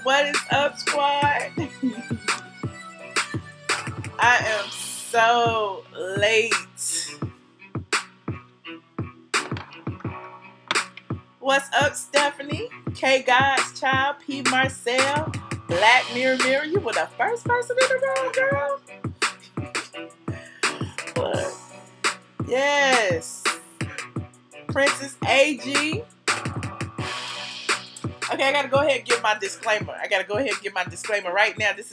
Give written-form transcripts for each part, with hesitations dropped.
What is up, squad? I am so late. What's up, Stephanie? K God's Child, P Marcel, Black Mirror Mirror. You were the first person in the room, girl. What? Yes. Princess AG. Okay, I gotta go ahead and give my disclaimer. Right now. This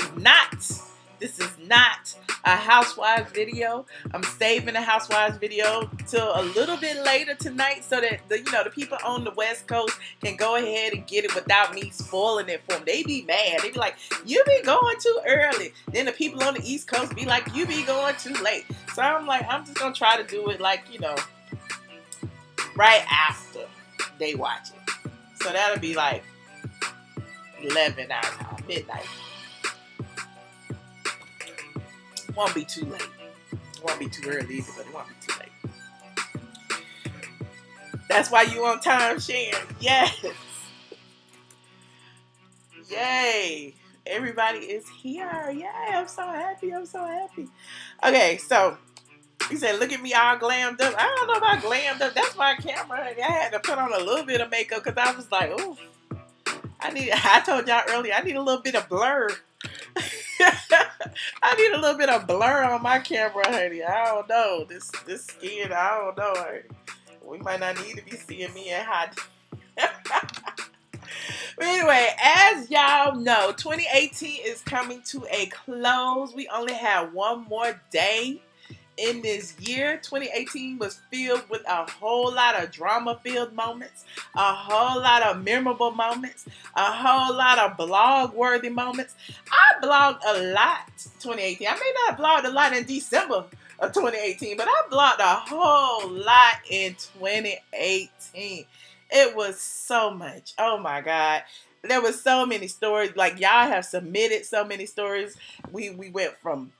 is not a Housewives video. I'm saving the Housewives video till a little bit later tonight so that the people on the West Coast can go ahead and get it without me spoiling it for them. They be mad. They be like, you be going too early. Then the people on the East Coast be like, you be going too late. So I'm like, I'm just gonna try to do it like, right after they watch it. So that'll be like 11 hours, midnight. Won't be too late. Won't be too early either, but it won't be too late. That's why you on time sharing. Yes. Yay. Everybody is here. Yay. I'm so happy. Okay, so he said, look at me all glammed up. I don't know about glammed up. That's my camera. I had to put on a little bit of makeup because I was like, oh, I told y'all earlier, I need a little bit of blur. I need a little bit of blur on my camera, honey. I don't know. This skin, I don't know, honey. We might not need to be seeing me in hot. But anyway, as y'all know, 2018 is coming to a close. We only have one more day in this year. 2018 was filled with a whole lot of drama-filled moments, a whole lot of memorable moments, a whole lot of blog-worthy moments. I blogged a lot 2018. I may not have blogged a lot in December of 2018, but I blogged a whole lot in 2018. It was so much. Oh my God. There was so many stories. Like, y'all have submitted so many stories. We went from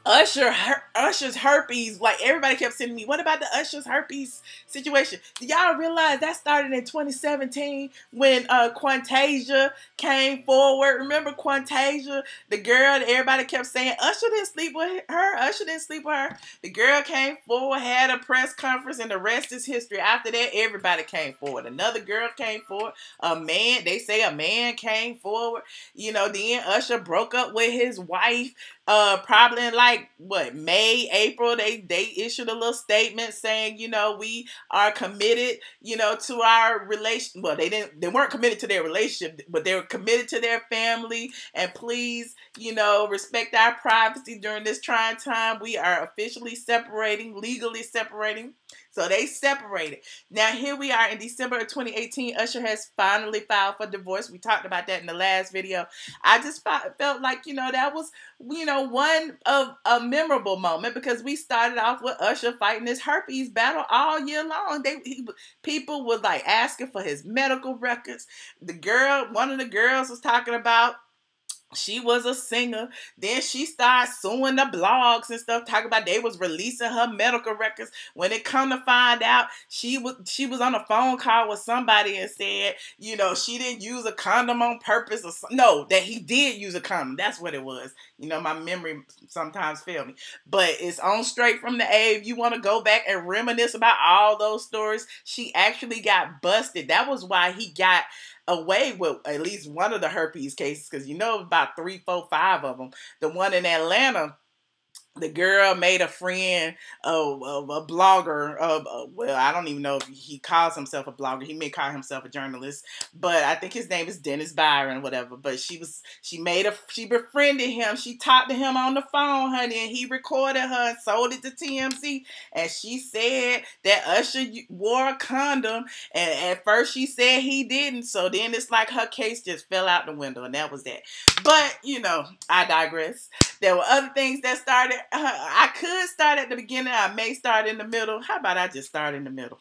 Usher's herpes. Like, everybody kept sending me, what about the Usher's herpes situation? Do y'all realize that started in 2017 when Quantasia came forward? Remember Quantasia, the girl that everybody kept saying Usher didn't sleep with her. The girl came forward, had a press conference, and the rest is history. After that, everybody came forward. Another girl came forward. They say a man came forward. Then Usher broke up with his wife. Probably in May, April, they issued a little statement saying, we are committed, to our relation. Well, they weren't committed to their relationship, but they were committed to their family. And please, respect our privacy during this trying time. We are officially legally separating. So they separated. Now here we are in December of 2018. Usher has finally filed for divorce. We talked about that in the last video. I just felt like, that was, one of a memorable moment because we started off with Usher fighting this herpes battle all year long. People were like asking for his medical records. One of the girls was talking about she was a singer. Then she started suing the blogs and stuff, talking about they was releasing her medical records. When it come to find out, she was on a phone call with somebody and said, she didn't use a condom on purpose. No, that he did use a condom. That's what it was. My memory sometimes fails me. But it's on Straight from the A. If you want to go back and reminisce about all those stories, she actually got busted. That was why he got away with at least one of the herpes cases, because about 3, 4, 5 of them. The one in Atlanta, the girl made a friend of a blogger. Well, I don't even know if he calls himself a blogger. He may call himself a journalist, but I think his name is Dennis Byron, whatever. But she befriended him. She talked to him on the phone, honey, and he recorded her and sold it to TMZ. And she said that Usher wore a condom, and at first she said he didn't. So then it's like her case just fell out the window, and that was that. But I digress. There were other things that started. I could start at the beginning. I may start in the middle. How about I just start in the middle?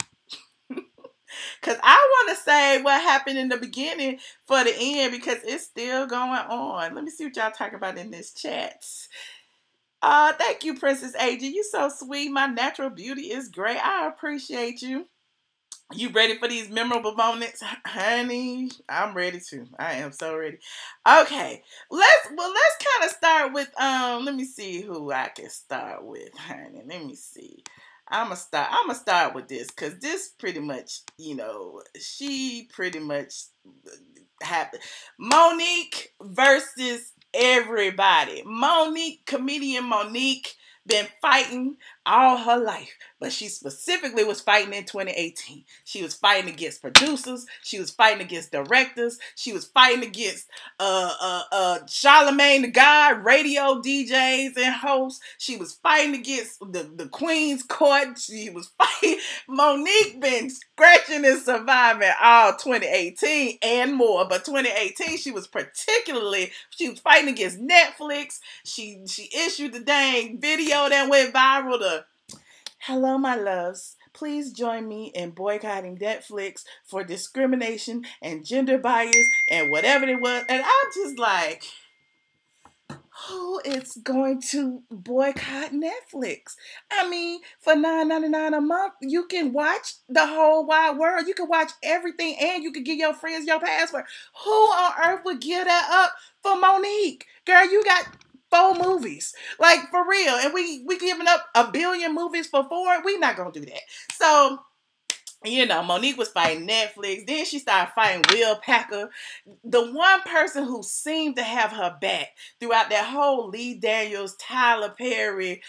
Because I want to say what happened in the beginning for the end because it's still going on. Let me see what y'all talk about in this chat. Thank you, Princess AG. You so sweet. My natural beauty is great. I appreciate you. You ready for these memorable moments, honey? I'm ready too. I am so ready. Okay, let's kind of start with Let me see who I can start with, honey. Let me see. I'm gonna start with this because this pretty much, she pretty much happened. Monique versus everybody. Comedian Monique, been fighting all her life, but she specifically was fighting in 2018. She was fighting against producers. She was fighting against directors. She was fighting against Charlemagne the God, radio DJs and hosts. She was fighting against the Queen's Court. She was fighting. Monique been scratching and surviving all 2018 and more, but 2018 she was fighting against Netflix. She issued the dang video that went viral to "Hello, my loves. Please join me in boycotting Netflix for discrimination and gender bias and whatever it was." And I'm just like, who is going to boycott Netflix? I mean, for $9.99 a month, you can watch the whole wide world. You can watch everything, and you can give your friends your password. Who on earth would give that up for Monique? Girl, you got 4 movies. Like, for real. And we giving up 1 billion movies for 4? We not gonna do that. So, Monique was fighting Netflix. Then she started fighting Will Packer. The one person who seemed to have her back throughout that whole Lee Daniels, Tyler Perry,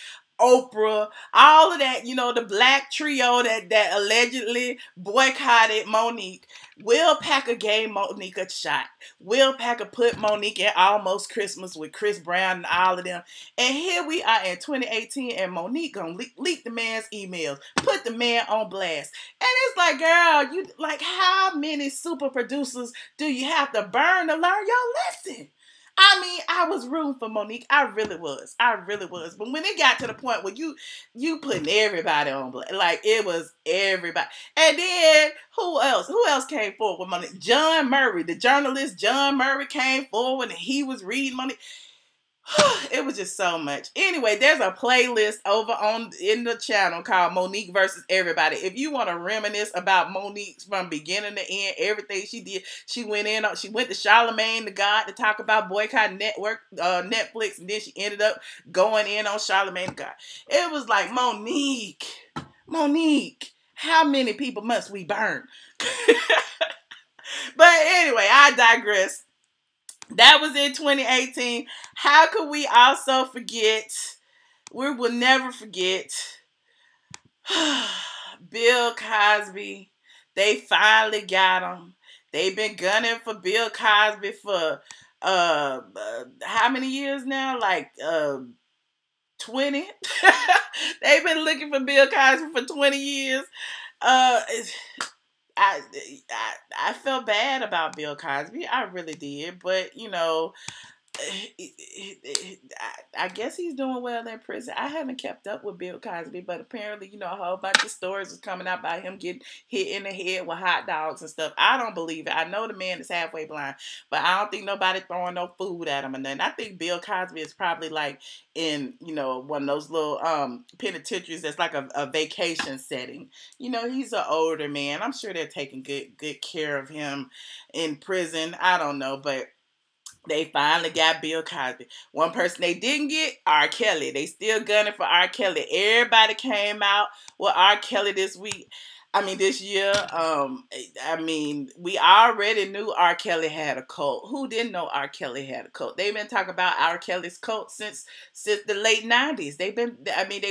Oprah, all of that, the black trio that allegedly boycotted Monique. Will Packer gave Monique a shot. Will Packer put Monique in Almost Christmas with Chris Brown and all of them. And here we are in 2018, and Monique gonna leak the man's emails, put the man on blast. And it's like, girl, how many super producers do you have to burn to learn your lesson? I mean, I was rooting for Monique. I really was. But when it got to the point where you putting everybody on blast, like it was everybody. And then who else? Who else came forward with Monique? John Murray, the journalist John Murray came forward and he was reading Monique. It was just so much. Anyway, there's a playlist over in the channel called Monique Versus Everybody. If you want to reminisce about Monique from beginning to end, everything she did, she went to Charlemagne the God to talk about boycotting Netflix, and then she ended up going in on Charlemagne the God. It was like, Monique, how many people must we burn? But anyway, I digress. That was in 2018. How could we also forget? We will never forget Bill Cosby. They finally got him. They've been gunning for Bill Cosby for how many years now? Like 20. They've been looking for Bill Cosby for 20 years. I felt bad about Bill Cosby. I really did. But, I guess he's doing well in prison. I haven't kept up with Bill Cosby, but apparently, a whole bunch of stories is coming out about him getting hit in the head with hot dogs and stuff. I don't believe it. I know the man is halfway blind, but I don't think nobody throwing no food at him and nothing. I think Bill Cosby is probably like in, one of those little penitentiaries that's like a vacation setting. He's an older man. I'm sure they're taking good care of him in prison. I don't know, but they finally got Bill Cosby. One person they didn't get, R. Kelly. They still gunning for R. Kelly. Everybody came out with R. Kelly this year. We already knew R. Kelly had a cult. Who didn't know R. Kelly had a cult? They've been talking about R. Kelly's cult since the late 90s. They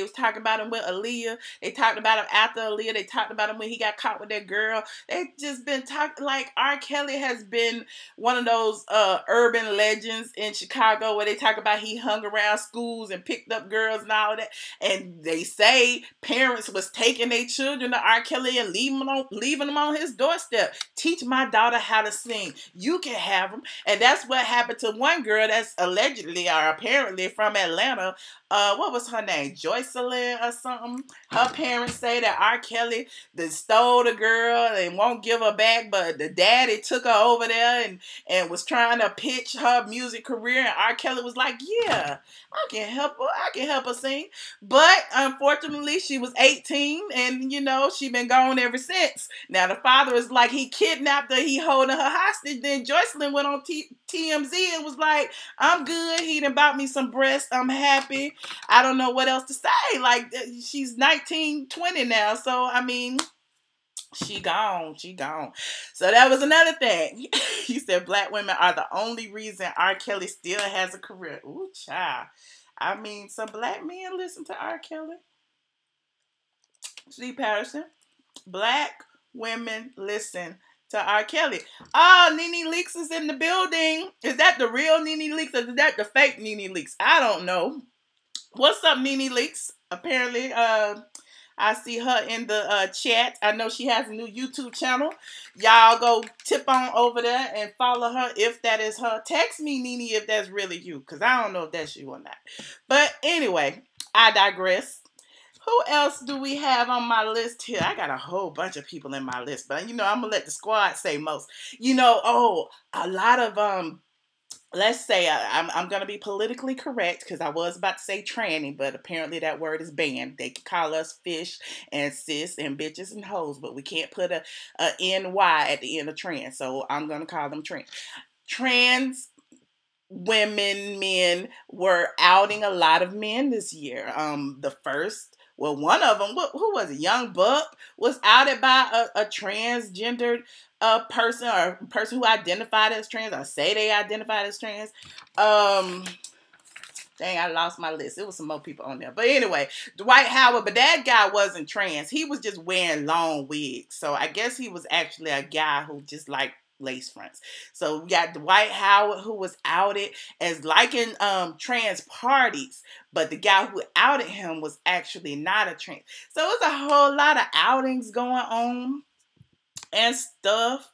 was talking about him with Aaliyah. They talked about him after Aaliyah. They talked about him when he got caught with that girl. They just been talking, like, R. Kelly has been one of those urban legends in Chicago where they talk about he hung around schools and picked up girls and all of that. And they say parents was taking their children to R. Kelly and leaving them on his doorstep. Teach my daughter how to sing. You can have them. And that's what happened to one girl that's allegedly or apparently from Atlanta. What was her name? Joycelyn or something. Her parents say that R. Kelly stole the girl and won't give her back, but the daddy took her over there and was trying to pitch her music career, and R. Kelly was like, yeah, I can help her. I can help her sing. But unfortunately, she was 18 and, she been gone gone ever since. Now the father is like he kidnapped her, he holding her hostage. Then Joycelyn went on TMZ and was like, I'm good. He done bought me some breasts. I'm happy. I don't know what else to say. Like, she's 19, 20 now. So, I mean, she gone. She gone. So that was another thing. He said black women are the only reason R. Kelly still has a career. Ooh, child. I mean, some black men listen to R. Kelly. Steve Patterson. Black women listen to R. Kelly. Oh, Nene Leakes is in the building. Is that the real Nene Leakes or is that the fake Nene Leakes? I don't know. What's up, Nene Leakes? Apparently, I see her in the chat. I know she has a new YouTube channel. Y'all go tip on over there and follow her if that is her. Text me, Nene, if that's really you, because I don't know if that's you or not. But anyway, I digress. Who else do we have on my list here? I got a whole bunch of people in my list, but, you know, I'm going to let the squad say most. You know, a lot of, let's say I'm going to be politically correct because I was about to say tranny, but apparently that word is banned. They can call us fish and sis and bitches and hoes, but we can't put a NY at the end of trans, so I'm going to call them trans. Trans women, men were outing a lot of men this year. The first... Well, one of them, who was it? Young Buck was outed by a transgendered person or person who identified as trans or say they identified as trans. Dang, I lost my list. It was some more people on there. But anyway, Dwight Howard, but that guy wasn't trans. He was just wearing long wigs. So I guess he was actually a guy who just liked lace fronts. So we got Dwight Howard who was outed as liking trans parties, but the guy who outed him was actually not a trans. So it was a whole lot of outings going on and stuff.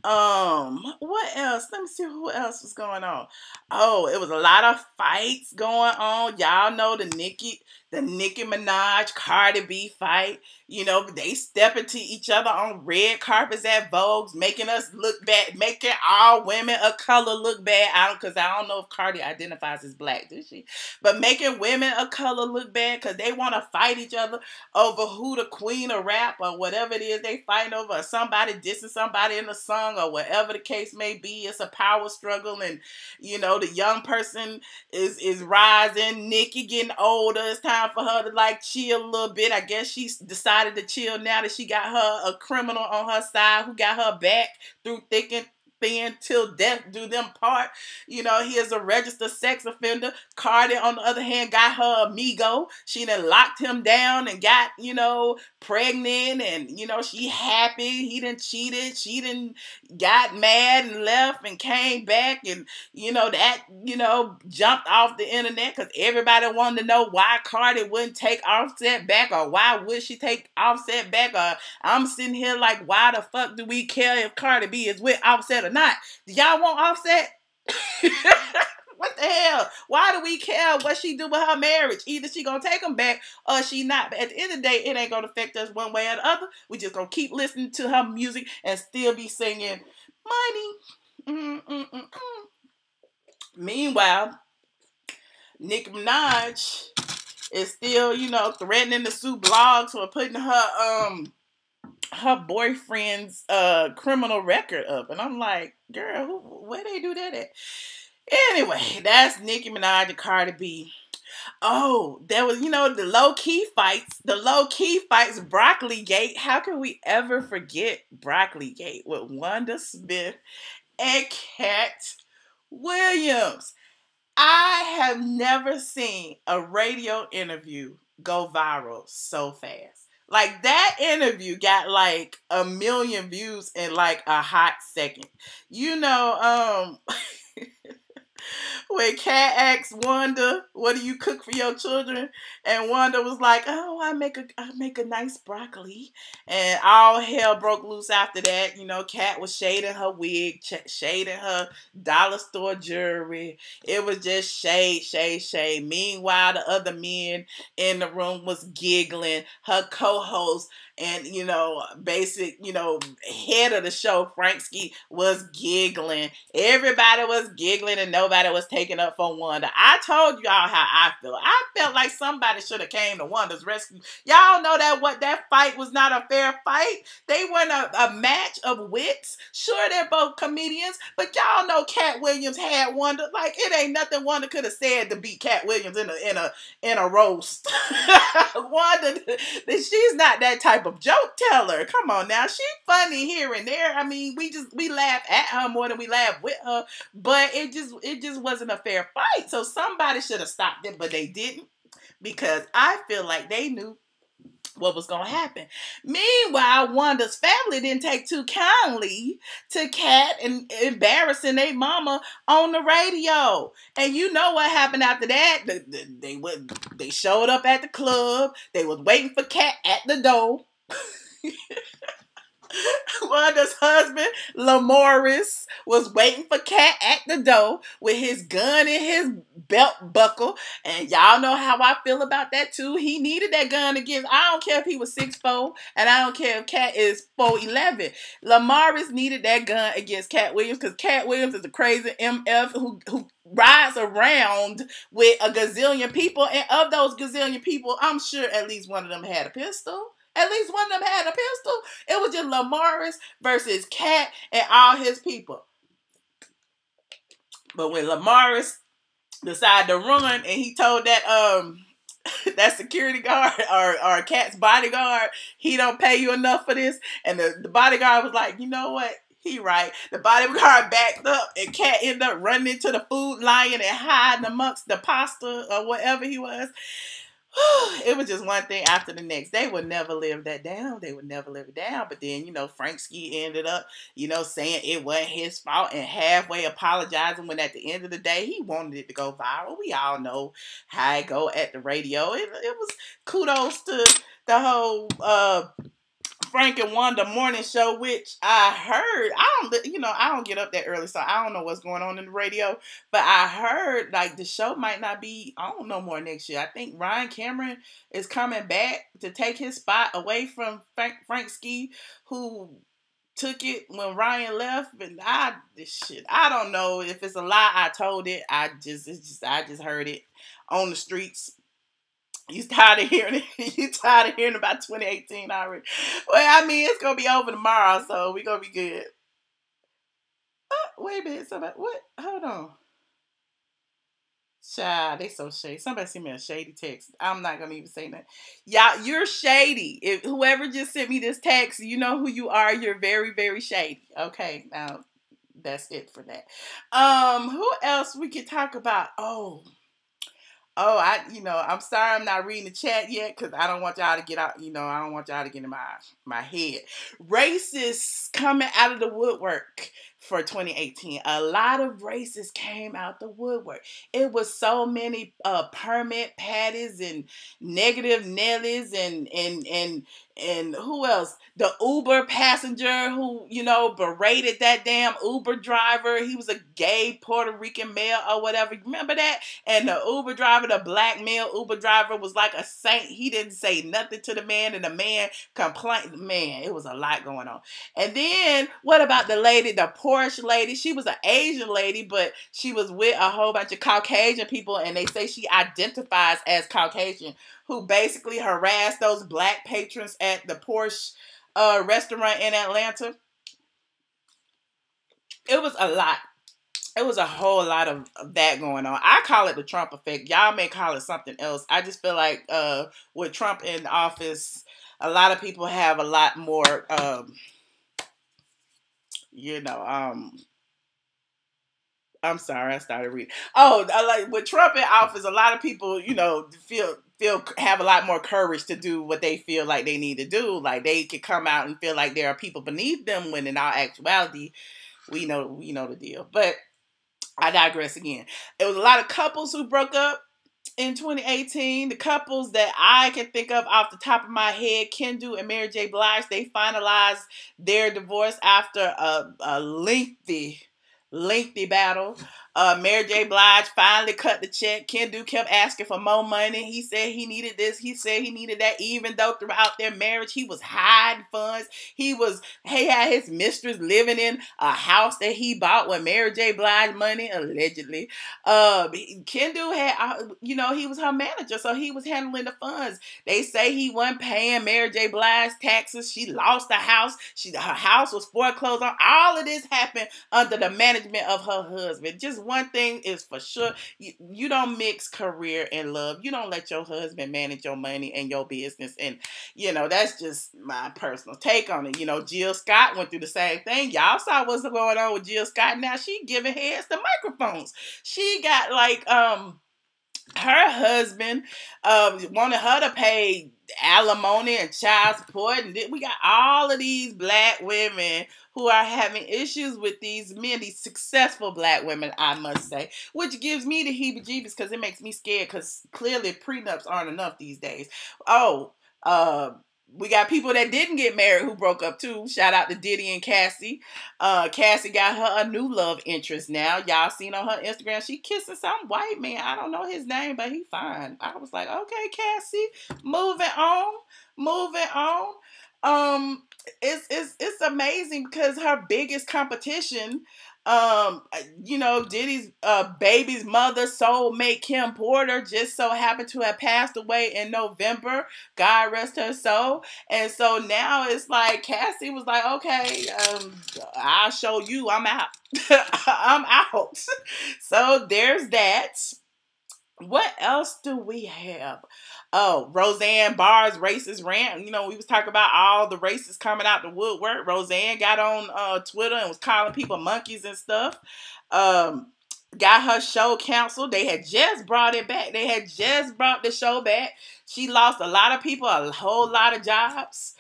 What else? Let me see who else was going on. Oh, it was a lot of fights going on. Y'all know the Nicki Minaj, Cardi B fight. You know, they step into each other on red carpets at Vogue's, making us look bad, making all women of color look bad. Because I don't know if Cardi identifies as black, does she? But making women of color look bad because they want to fight each other over who the queen of rap or whatever it is they fighting over, or somebody dissing somebody in the song or whatever the case may be. It's a power struggle, and you know the young person is rising. Nicki getting older. It's time for her to like chill a little bit. I guess she's decided to chill now that she got her a criminal on her side who got her back through thick and thin till death do them part. You know, he is a registered sex offender. Cardi, on the other hand, got her amigo. She done locked him down and got, you know, pregnant, and, you know, she happy. He done cheated. She done got mad and left and came back, and, you know, that, you know, jumped off the internet because everybody wanted to know why Cardi wouldn't take Offset back, or why would she take Offset back, or I'm sitting here like, why the fuck do we care if Cardi B is with Offset or not? Do y'all want Offset? What the hell? Why do we care what she do with her marriage? Either she gonna take him back or she not. But at the end of the day, it ain't gonna affect us one way or the other. We just gonna keep listening to her music and still be singing money. Meanwhile, Nicki Minaj is still, you know, threatening to sue blogs for putting her boyfriend's criminal record up. And I'm like, girl, where they do that at? Anyway, that's Nicki Minaj and Cardi B. Oh, there was, you know, the low-key fights, Broccoli Gate. How can we ever forget Broccoli Gate with Wanda Smith and Katt Williams? I have never seen a radio interview go viral so fast. Like, that interview got like 1 million views in like a hot second. You know, when Katt asked Wanda, what do you cook for your children? And Wanda was like, oh, I make a nice broccoli. And all hell broke loose after that. You know, Katt was shading her wig, shading her dollar store jewelry. It was just shade, shade, shade. Meanwhile, the other men in the room was giggling. Her co-host And, basic, head of the show, Frank Ski, was giggling. Everybody was giggling and nobody was taking up for Wanda. I told y'all how I feel. I felt like somebody should have came to Wanda's rescue. Y'all know that fight was not a fair fight. They weren't a match of wits. Sure, they're both comedians, but y'all know Katt Williams had Wanda. Like, it ain't nothing Wanda could have said to beat Katt Williams in a roast. Wanda, she's not that type of joke teller. Come on now, she's funny here and there. I mean, we laugh at her more than we laugh with her, but it just wasn't a fair fight. So somebody should have stopped it, but they didn't, because I feel like they knew what was going to happen. Meanwhile, Wanda's family didn't take too kindly to Katt and embarrassing their mama on the radio. And you know what happened after that? They showed up at the club. They was waiting for Katt at the door. Wanda's husband, Lamorris, was waiting for Katt at the door with his gun in his belt buckle. And y'all know how I feel about that too. He needed that gun against, I don't care if he was 6'4", and I don't care if Katt is 4'11". Lamorris needed that gun against Katt Williams, because Katt Williams is a crazy MF who rides around with a gazillion people. And of those gazillion people, I'm sure at least one of them had a pistol. At least one of them had a pistol. It was just Lamorris versus Katt and all his people. But when Lamorris decided to run and he told that security guard or Katt's bodyguard, he don't pay you enough for this. And the bodyguard was like, you know what? He right. The bodyguard backed up and Katt ended up running into the food lion and hiding amongst the pasta or whatever he was. It was just one thing after the next. They would never live that down. They would never live it down. But then, Frank Ski ended up, saying it wasn't his fault and halfway apologizing when at the end of the day, he wanted it to go viral. We all know how it go at the radio. It was kudos to the whole Frank and Wanda morning show, which I heard, I don't get up that early, so I don't know what's going on in the radio, but I heard like the show might not be on no more next year. I think Ryan Cameron is coming back to take his spot away from Frank Ski, who took it when Ryan left. And I don't know if it's a lie. I told it. I just heard it on the streets. You tired of hearing it? You tired of hearing about 2018 already? Well, I mean, it's gonna be over tomorrow, so we're gonna be good. Wait a minute, what? Hold on. Child, they so shady. Somebody sent me a shady text. I'm not gonna even say that. Y'all, you're shady. If whoever just sent me this text, you know who you are. You're very, very shady. Okay, now that's it for that. Who else we could talk about? I'm sorry I'm not reading the chat yet because I don't want y'all to get out, I don't want y'all to get in my head. Racists coming out of the woodwork for 2018. A lot of racists came out the woodwork. It was so many permit patties and negative Nellies and who else? The Uber passenger who, berated that damn Uber driver. He was a gay Puerto Rican male or whatever. Remember that? And the Uber driver, the black male Uber driver, was like a saint. He didn't say nothing to the man, and the man complained. Man, it was a lot going on. And then, what about the lady, the Porsche lady? She was an Asian lady, but she was with a whole bunch of Caucasian people, and they say she identifies as Caucasian, who basically harassed those black patrons at the Porsche restaurant in Atlanta. It was a lot. It was a whole lot of that going on. I call it the Trump effect. Y'all may call it something else. I just feel like with Trump in office, a lot of people have a lot more, I'm sorry, I started reading. Like with Trump in office, a lot of people, have a lot more courage to do what they feel like they need to do. Like they could come out and feel like there are people beneath them, when in all actuality, we know the deal. But I digress again. There was a lot of couples who broke up in 2018. The couples that I can think of off the top of my head, Kendall and Mary J. Blige, they finalized their divorce after a lengthy battle. Mary J. Blige finally cut the check. Kendu kept asking for more money. He said he needed this. He said he needed that. Even though throughout their marriage, he was hiding funds. He had his mistress living in a house that he bought with Mary J. Blige money, allegedly. Kendu had, he was her manager, so he was handling the funds. They say he wasn't paying Mary J. Blige taxes. She lost the house. Her house was foreclosed on. All of this happened under the management of her husband. Just one thing is for sure. You don't mix career and love. You don't let your husband manage your money and your business. And, that's just my personal take on it. Jill Scott went through the same thing. Y'all saw what's going on with Jill Scott. Now she giving heads to microphones. She got her husband wanted her to pay alimony and child support, and we got all of these black women who are having issues with these men, these successful black women, I must say, which gives me the heebie-jeebies because it makes me scared because clearly prenups aren't enough these days. We got people that didn't get married who broke up too. Shout out to Diddy and Cassie. Cassie got her a new love interest now. Y'all seen on her Instagram, she kissing some white man. I don't know his name, but he fine. I was like, okay, Cassie, moving on. It's amazing because her biggest competition, Diddy's baby's mother, soulmate Kim Porter, just so happened to have passed away in November. God rest her soul. And so now it's like Cassie was like, okay, I'll show you. I'm out. I'm out. So there's that. What else do we have? Oh, Roseanne Barr's racist rant. We was talking about all the racists coming out the woodwork. Roseanne got on Twitter and was calling people monkeys and stuff. Got her show canceled. They had just brought it back. They had just brought the show back. She lost a lot of people, a whole lot of jobs.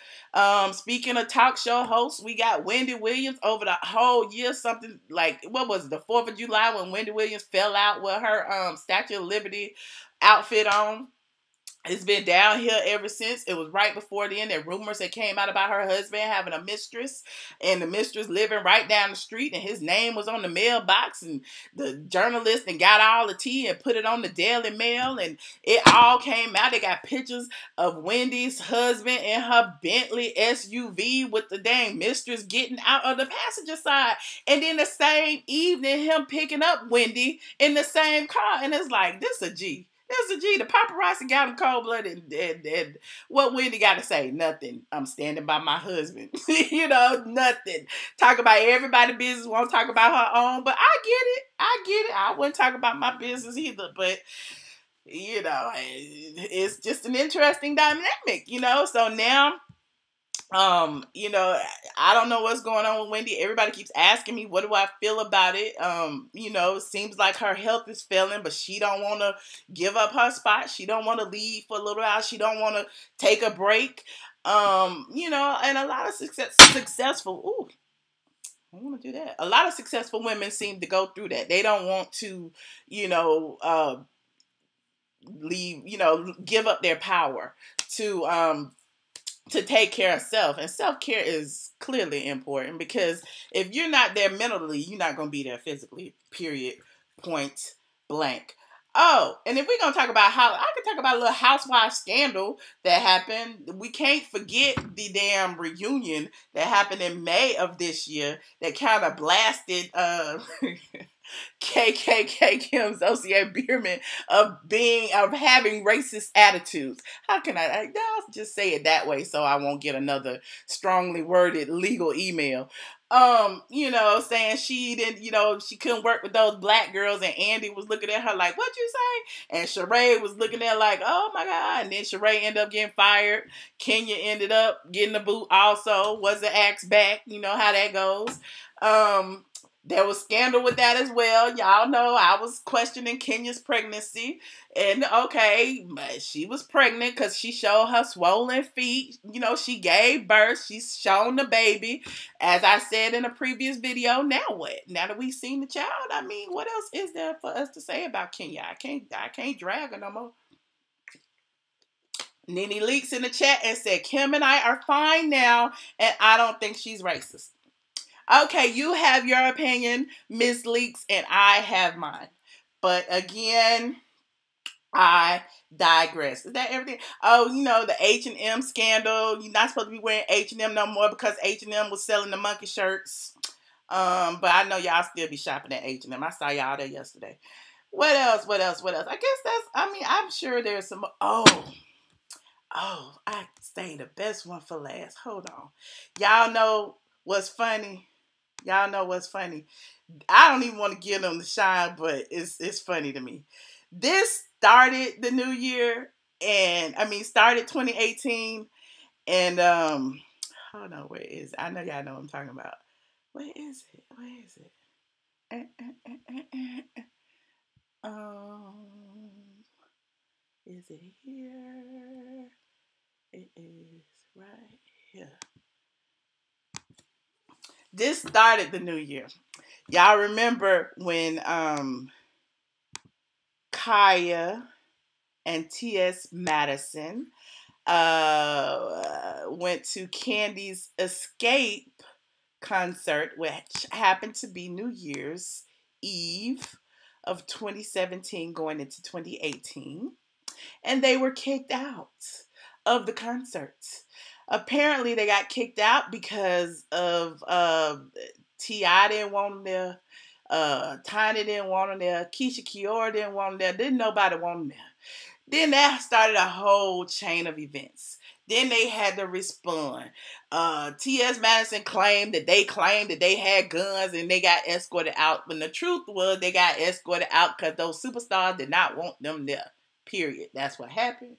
Speaking of talk show hosts, we got Wendy Williams over the whole year, something like, what was it, the 4th of July when Wendy Williams fell out with her Statue of Liberty outfit on. It's been downhill ever since. It was right before then that rumors that came out about her husband having a mistress, and the mistress living right down the street, and his name was on the mailbox, and the journalist and got all the tea and put it on the Daily Mail, and it all came out. They got pictures of Wendy's husband in her Bentley SUV with the dang mistress getting out of the passenger side, and then the same evening him picking up Wendy in the same car, and it's like, this a G. There's a G. The paparazzi got him cold-blooded, and what Wendy got to say? Nothing. I'm standing by my husband. Nothing. Talk about everybody's business, won't talk about her own, but I get it. I wouldn't talk about my business either, but, it's just an interesting dynamic, so now, I don't know what's going on with Wendy. Everybody keeps asking me, what do I feel about it? It seems like her health is failing, but she don't want to give up her spot. She don't want to leave for a little while. She don't want to take a break. And a lot of successful, I want to do that. A lot of successful women seem to go through that. They don't want to, leave, give up their power to take care of self. And self-care is clearly important because if you're not there mentally, you're not going to be there physically, period, point blank. Oh, and if we're going to talk about I could talk about a little housewife scandal that happened. We can't forget the damn reunion that happened in May of this year that kind of blasted KKK Kim Zolcier Biermann of having racist attitudes. How can I'll just say it that way so I won't get another strongly worded legal email. Saying she didn't, she couldn't work with those black girls, and Andy was looking at her like, what you say? And Sheree was looking at her like, oh my God. And then Sheree ended up getting fired. Kenya ended up getting the boot also, wasn't asked back. You know how that goes. There was scandal with that as well. Y'all know I was questioning Kenya's pregnancy. And okay, she was pregnant because she showed her swollen feet. She gave birth. She's shown the baby. As I said in a previous video, now what? Now that we've seen the child, what else is there for us to say about Kenya? I can't drag her no more. Nene Leaks in the chat and said, Kim and I are fine now, and I don't think she's racist. Okay, you have your opinion, Miss Leaks, and I have mine. But again, I digress. Is that everything? Oh, the H&M scandal. You're not supposed to be wearing H&M no more because H&M was selling the monkey shirts. But I know y'all still be shopping at H&M. I saw y'all there yesterday. What else? What else? What else? I guess I'm sure there's some. I saved the best one for last. Hold on. Y'all know what's funny? Y'all know what's funny? I don't even want to give them the shine, but it's funny to me. This started the new year, and started 2018, and hold on, where is it? I know y'all know what I'm talking about. Where is it? Where is it? Is it here? It is right here. This started the new year. Y'all remember when Kaya and T.S. Madison went to Candy's Escape concert, which happened to be New Year's Eve of 2017 going into 2018, and they were kicked out of the concert. Apparently they got kicked out because of T.I. didn't want them there, Tiny didn't want them there, Keisha Kiora didn't want them there, didn't nobody want them there. Then that started a whole chain of events. Then they had to respond. T.S. Madison claimed that they had guns and they got escorted out. When the truth was they got escorted out because those superstars did not want them there. Period. That's what happened.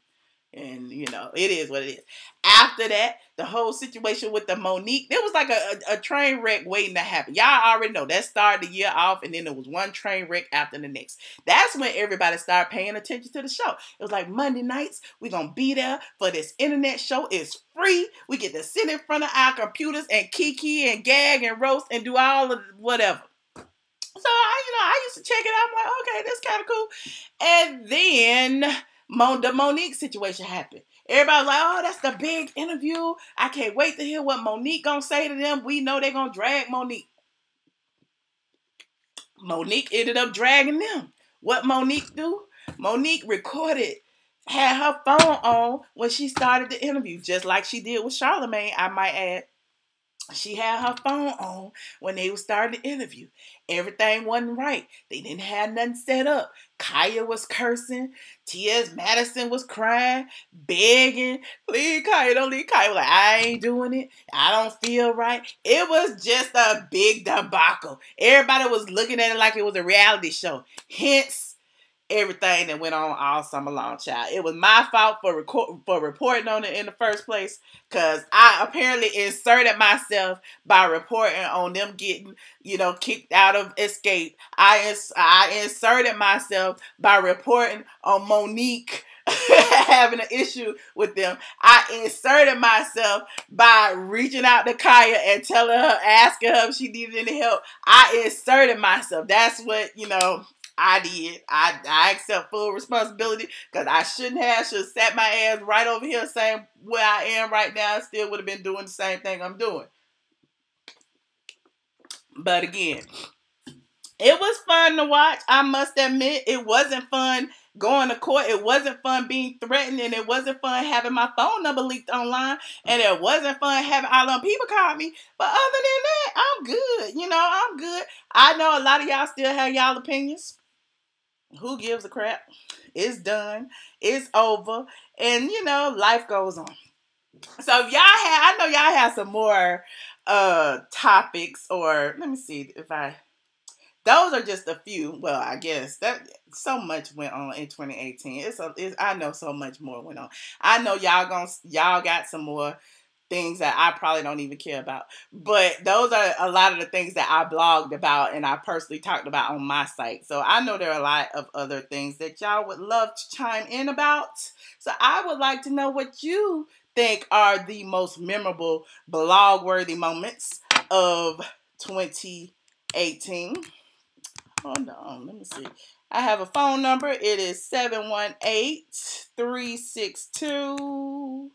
And, it is what it is. After that, the whole situation with the Monique, there was like a train wreck waiting to happen. Y'all already know that started the year off, and then there was one train wreck after the next. That's when everybody started paying attention to the show. It was like Monday nights, we're going to be there for this internet show. It's free. We get to sit in front of our computers and kiki and gag and roast and do all of whatever. So, I used to check it out. I'm like, okay, that's kind of cool. And then the Monique situation happened. Everybody was like, oh, that's the big interview. I can't wait to hear what Monique gonna say to them. We know they're gonna drag Monique. Monique ended up dragging them. What Monique do? Monique had her phone on when she started the interview, just like she did with Charlamagne, I might add. She had her phone on when they were starting the interview. Everything wasn't right. They didn't have nothing set up. Kaya was cursing. T.S. Madison was crying, begging. Please, Kaya, don't leave. Kaya was like, I ain't doing it. I don't feel right. It was just a big debacle. Everybody was looking at it like it was a reality show. Hence, everything that went on all summer long, child. It was my fault for reporting on it in the first place, because I apparently inserted myself by reporting on them getting, kicked out of Escape. I inserted myself by reporting on Monique having an issue with them. I inserted myself by reaching out to Kaya and asking her if she needed any help. I inserted myself. That's what, I did. I accept full responsibility, because I should have sat my ass right over here saying where I am right now. I still would have been doing the same thing I'm doing. But again, it was fun to watch. I must admit, it wasn't fun going to court. It wasn't fun being threatened, and it wasn't fun having my phone number leaked online, and it wasn't fun having all them people call me. But other than that, I'm good. I'm good. I know a lot of y'all still have y'all opinions. Who gives a crap? It's done. It's over. And, life goes on. So if I know y'all have some more topics, or let me see those are just a few. Well, I guess that so much went on in 2018. I know so much more went on. I know y'all got some more things that I probably don't even care about. But those are a lot of the things that I blogged about and I personally talked about on my site. So I know there are a lot of other things that y'all would love to chime in about. So I would like to know what you think are the most memorable blog-worthy moments of 2018. Hold on, let me see. I have a phone number. It is 718-362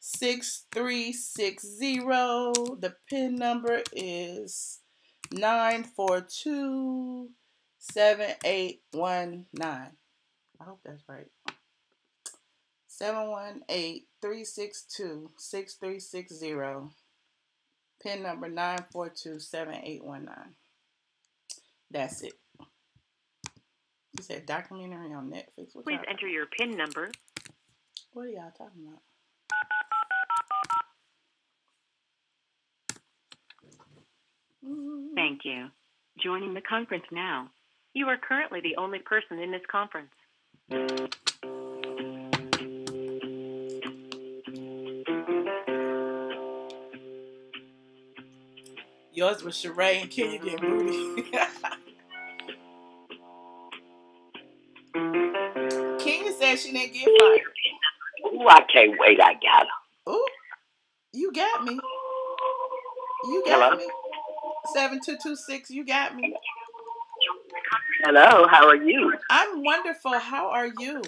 6360. The PIN number is 9427819. I hope that's right. 718-362-6360. PIN number 9427819. That's it. She said documentary on Netflix. Please enter your PIN number. What are y'all talking about? Thank you. Joining the conference now. You are currently the only person in this conference. Yours was Sheree and Kenya getting booty. Kenya said she didn't get fired. Ooh, I can't wait. I got her. Ooh, you got me. You Hello? got me. 7226, you got me. Hello, how are you? I'm wonderful. How are you?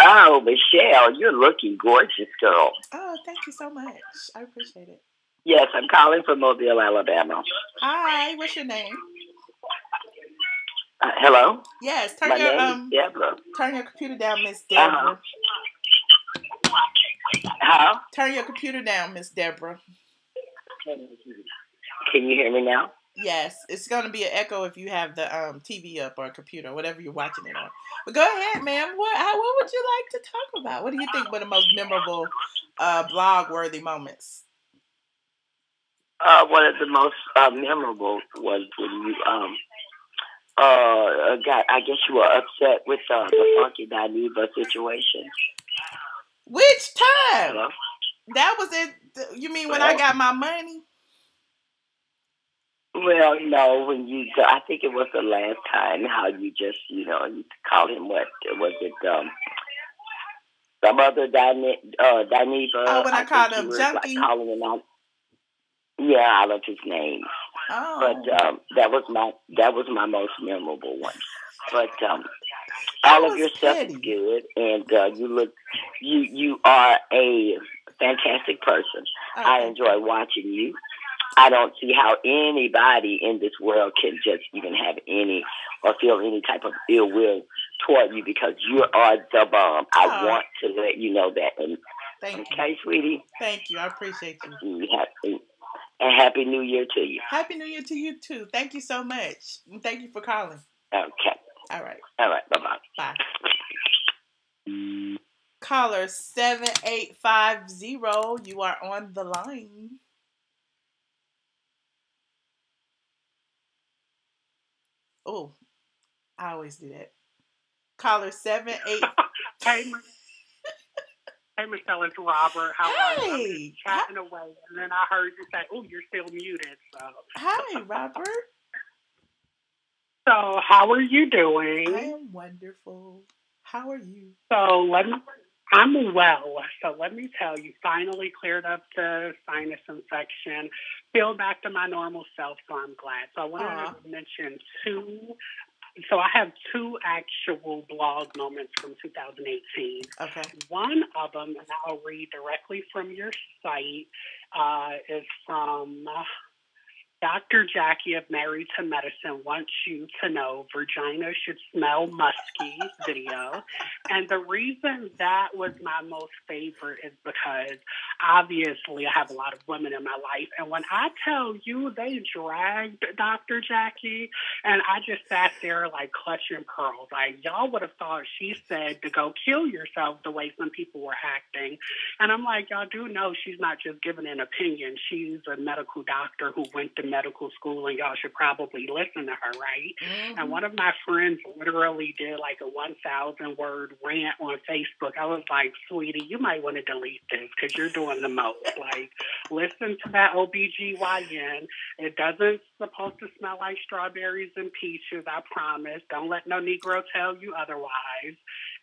Oh, Michelle, you're looking gorgeous, girl. Oh, thank you so much. I appreciate it. Yes, I'm calling from Mobile, Alabama. Hi, what's your name? Hello? Yes, My name is Deborah. Turn your computer down, Miss Deborah. How? Turn your computer down, Miss Deborah. Can you hear me now? Yes, it's going to be an echo if you have the TV up or a computer, whatever you're watching it on. But go ahead, ma'am. What would you like to talk about? What do you think were the most memorable blog-worthy moments? One of the most memorable was when you I guess you were upset with the Funky Dineva situation. Which time? Hello? That was it. You mean when I got my money? Well, no, I think it was the last time how you just, you called him what? Was it some other Dineva? Oh, when I called him junkie? Like calling him out. Yeah, out of his name. Oh. But that was my most memorable one. But all of your stuff is good, and you are a fantastic person. Okay. I enjoy watching you. I don't see how anybody in this world can just even have any or feel any type of ill will toward you because you are the bomb. I want to let you know that. And, thank you. Okay, sweetie? Thank you. I appreciate you. And Happy New Year to you. Happy New Year to you, too. Thank you so much. And thank you for calling. Okay. All right. All right. Bye-bye. Bye. Caller 7850, you are on the line. Oh, I always do that. Caller 78. Hey, Michelle, it's Robert. How are you? I'm just chatting away, and then I heard you say, "Oh, you're still muted." So. Hi, Robert. So, how are you doing? I am wonderful. How are you? So I'm well. So let me tell you, finally cleared up the sinus infection, feel back to my normal self, so I'm glad. So I wanted to mention two. So I have two actual blog moments from 2018. Okay. One of them, and I'll read directly from your site, is from Dr. Jackie of Married to Medicine wants you to know vagina should smell musky video. And the reason that was my most favorite is because obviously I have a lot of women in my life. And when I tell you they dragged Dr. Jackie, and I just sat there like clutching pearls. Like, y'all would have thought she said to go kill yourself the way some people were acting. And I'm like, y'all do know she's not just giving an opinion. She's a medical doctor who went to medical school, and y'all should probably listen to her, right? Mm-hmm. And one of my friends literally did like a 1,000-word rant on Facebook. I was like, sweetie, you might want to delete this because you're doing the most. Like, listen to that OBGYN. It doesn't supposed to smell like strawberries and peaches, I promise. Don't let no Negro tell you otherwise.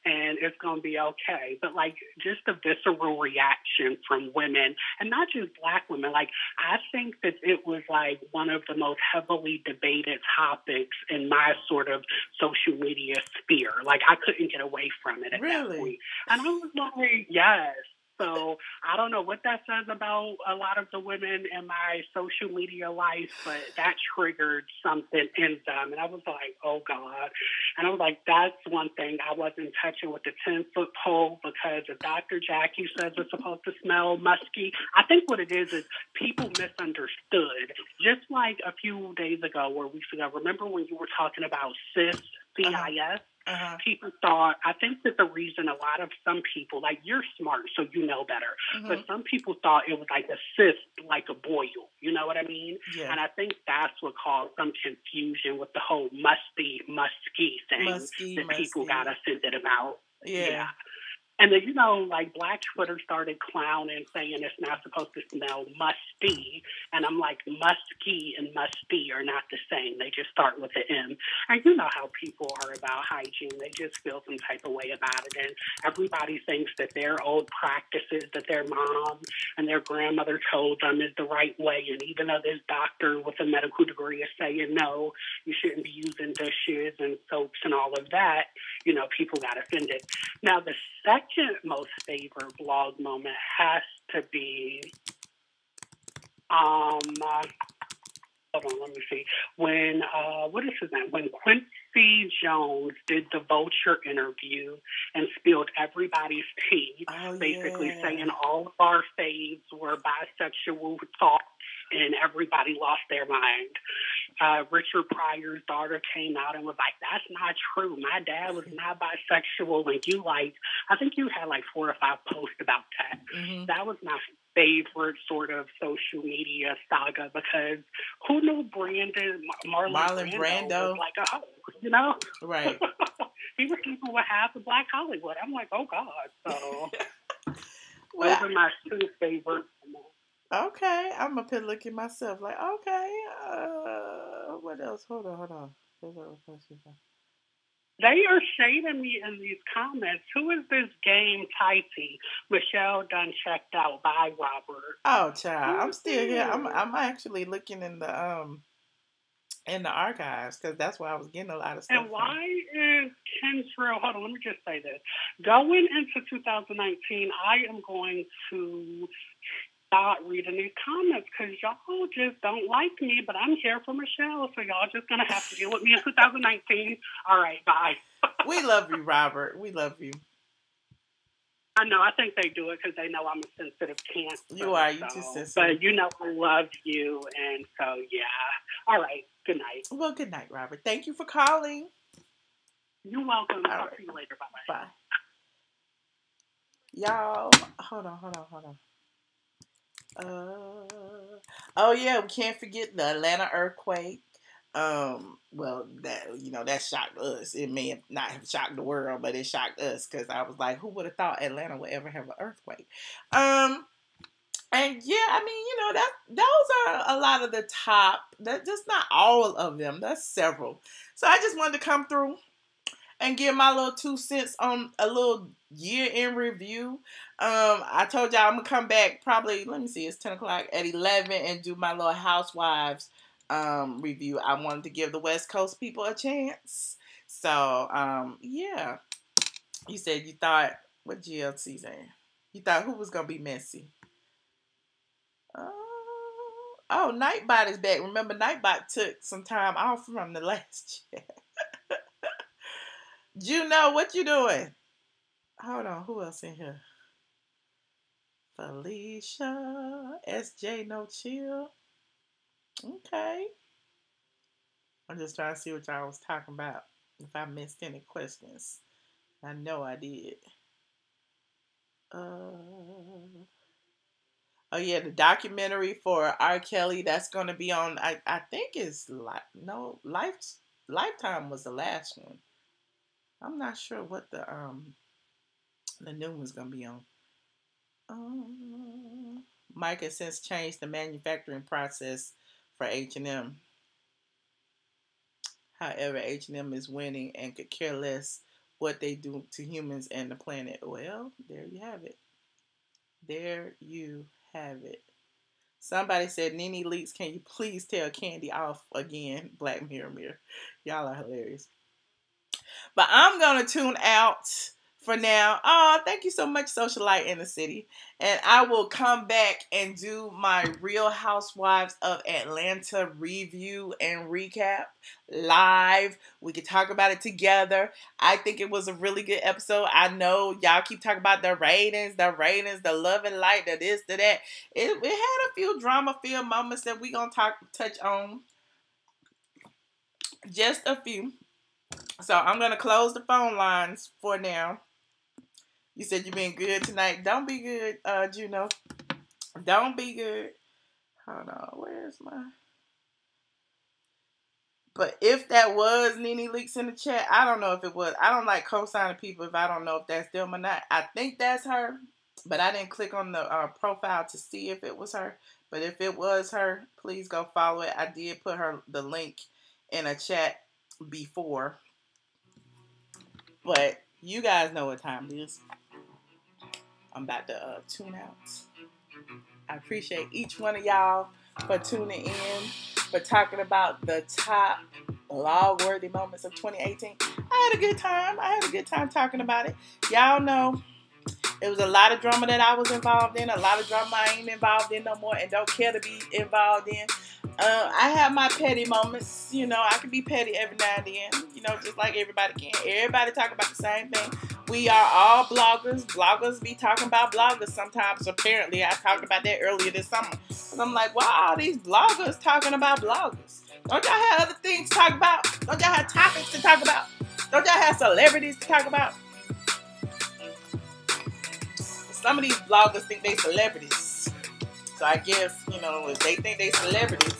And it's going to be okay. But, like, just the visceral reaction from women, and not just Black women. Like, I think that it was, like, one of the most heavily debated topics in my sort of social media sphere. Like, I couldn't get away from it at that point. And I was like, yes. So I don't know what that says about a lot of the women in my social media life, but that triggered something in them. And I was like, oh, God. And I was like, that's one thing I wasn't touching with the 10-foot pole, because if Dr. Jackie says it's supposed to smell musky, I think what it is people misunderstood. Just like a few days ago or weeks ago, remember when you were talking about CIS, C-I-S? People thought, I think that the reason a lot of some people, like, you're smart, so you know better, but some people thought it was like a cyst, like a boil. You know what I mean? Yeah. And I think that's what caused some confusion with the whole musky thing people got offended about. Yeah. And then, you know, like, Black Twitter started clowning, saying it's not supposed to smell musty. And I'm like, musky and musty are not the same. They just start with the M. And you know how people are about hygiene. They just feel some type of way about it. And everybody thinks that their old practices that their mom and their grandmother told them is the right way. And even though this doctor with a medical degree is saying, no, you shouldn't be using dishes and soaps and all of that, you know, people got offended. Now, the second most favorite blog moment has to be, hold on, let me see. When, what is his name? When Quincy Jones did the Vulture interview and spilled everybody's tea, basically saying all of our faves were bisexual thoughts and everybody lost their mind. Richard Pryor's daughter came out and was like, that's not true. My dad was not bisexual. And you, like, I think you had like 4 or 5 posts about that. That was my favorite sort of social media saga, because who knew Marlon Brando was like a hoe, you know? Right. He was sleeping with half of Black Hollywood. I'm like, oh, God. So those are my 2 favorites. Okay, I'm up here looking myself like, okay, what else? Hold on. They are shading me in these comments. Who is this game Tighty? Michelle done checked out by Robert. Oh, child, I'm still here. I'm actually looking in the archives, because that's where I was getting a lot of stuff. And why is Kentrell? Hold on, let me just say this. Going into 2019, I am going to start reading these comments, because y'all just don't like me, but I'm here for Michelle, so y'all just gonna have to deal with me in 2019. All right, bye. We love you, Robert. We love you. I know. I think they do it because they know I'm a sensitive cancer. You are. You too sensitive. But you know, I love you, and so yeah. All right. Good night. Well, good night, Robert. Thank you for calling. You're welcome. Talk to you later. Bye-bye. Bye. Y'all, hold on. Oh yeah, we can't forget the Atlanta earthquake. Well, that shocked us. It may not have shocked the world, but it shocked us, because I was like, who would have thought Atlanta would ever have an earthquake? And yeah, I mean, those are a lot of the top. That's just not all of them. That's several. So I just wanted to come through and give my little 2 cents on a little year in review. I told y'all I'm going to come back probably, let me see, it's 10 o'clock, at 11, and do my little Housewives review. I wanted to give the West Coast people a chance. So, yeah. You said you thought, what GLC saying? You thought who was going to be messy? Oh, Nightbot is back. Remember, Nightbot took some time off from the last chat. Juno, what you doing? Hold on, who else in here? Felicia, SJ, no chill. Okay. I'm just trying to see what y'all was talking about. If I missed any questions. I know I did. Oh yeah, the documentary for R. Kelly, that's going to be on, I think it's, Lifetime was the last one. I'm not sure what the new one's going to be on. Mike has since changed the manufacturing process for H&M. However, H&M is winning and could care less what they do to humans and the planet. Well, there you have it. There you have it. Somebody said, Nene Leaks, can you please tell Candy off again? Black Mirror. Y'all are hilarious. But I'm going to tune out for now. Oh, thank you so much, Socialite in the City. And I will come back and do my Real Housewives of Atlanta review and recap live. We could talk about it together. I think it was a really good episode. I know y'all keep talking about the ratings, the love and light, the this, the that. It had a few drama-filled moments that we gonna touch on. Just a few. So I'm gonna close the phone lines for now. You said you've been good tonight. Don't be good, Juno. Don't be good. Hold on. Where's my... But if that was Nene Leaks in the chat, I don't know if it was. I don't like co-signing people if I don't know if that's them or not. I think that's her, but I didn't click on the profile to see if it was her. But if it was her, please go follow it. I did put the link in a chat before. But you guys know what time it is. I'm about to tune out. I appreciate each one of y'all for tuning in, for talking about the top blog-worthy moments of 2018. I had a good time. I had a good time talking about it. Y'all know it was a lot of drama that I was involved in, a lot of drama I ain't involved in no more and don't care to be involved in. I have my petty moments. You know, I can be petty every now and then, you know, just like everybody can. Everybody talk about the same thing. We are all bloggers. Bloggers be talking about bloggers sometimes. Apparently, I talked about that earlier this summer. And I'm like, why are these bloggers talking about bloggers? Don't y'all have other things to talk about? Don't y'all have topics to talk about? Don't y'all have celebrities to talk about? Some of these bloggers think they celebrities. So I guess, you know, if they think they celebrities,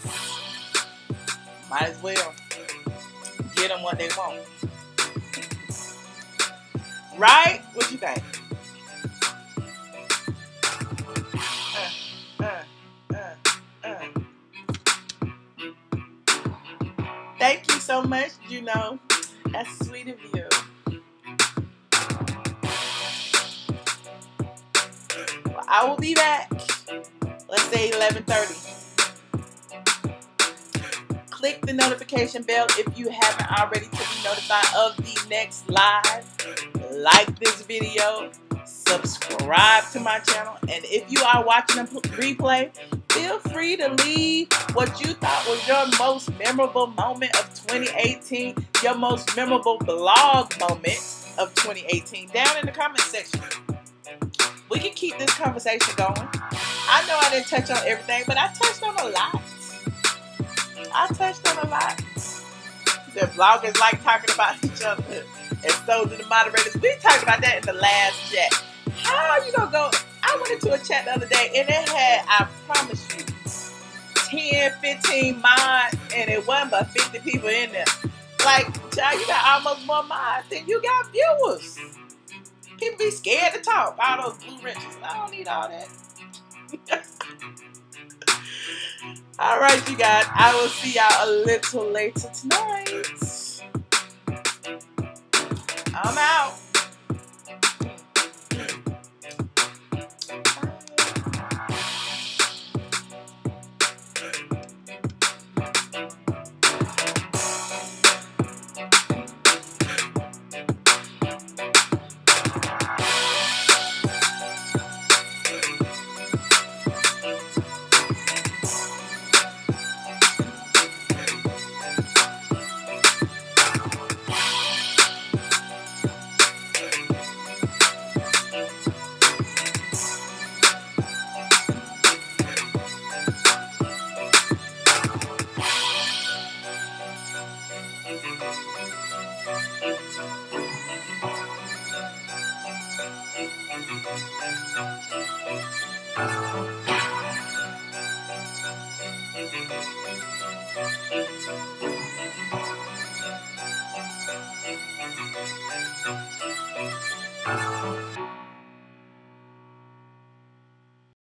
might as well get them what they want. Right? What you think? Thank you so much, you know. That's sweet of you. Well, I will be back. Let's say 11:30. Click the notification bell if you haven't already to be notified of the next live. Like this video. Subscribe to my channel. And if you are watching a replay, feel free to leave what you thought was your most memorable moment of 2018. Your most memorable blog moment of 2018 down in the comment section. We can keep this conversation going. I know I didn't touch on everything, but I touched on a lot. The bloggers like talking about each other, and so do the moderators. We talked about that in the last chat. How are you gonna go? I went into a chat the other day, and it had, I promise you, 10, 15 mods, and it wasn't but 50 people in there. Like, child, you got almost more mods than you got viewers. People be scared to talk. All those blue wrenches. I don't need all that. All right, you guys. I will see y'all a little later tonight. I'm out.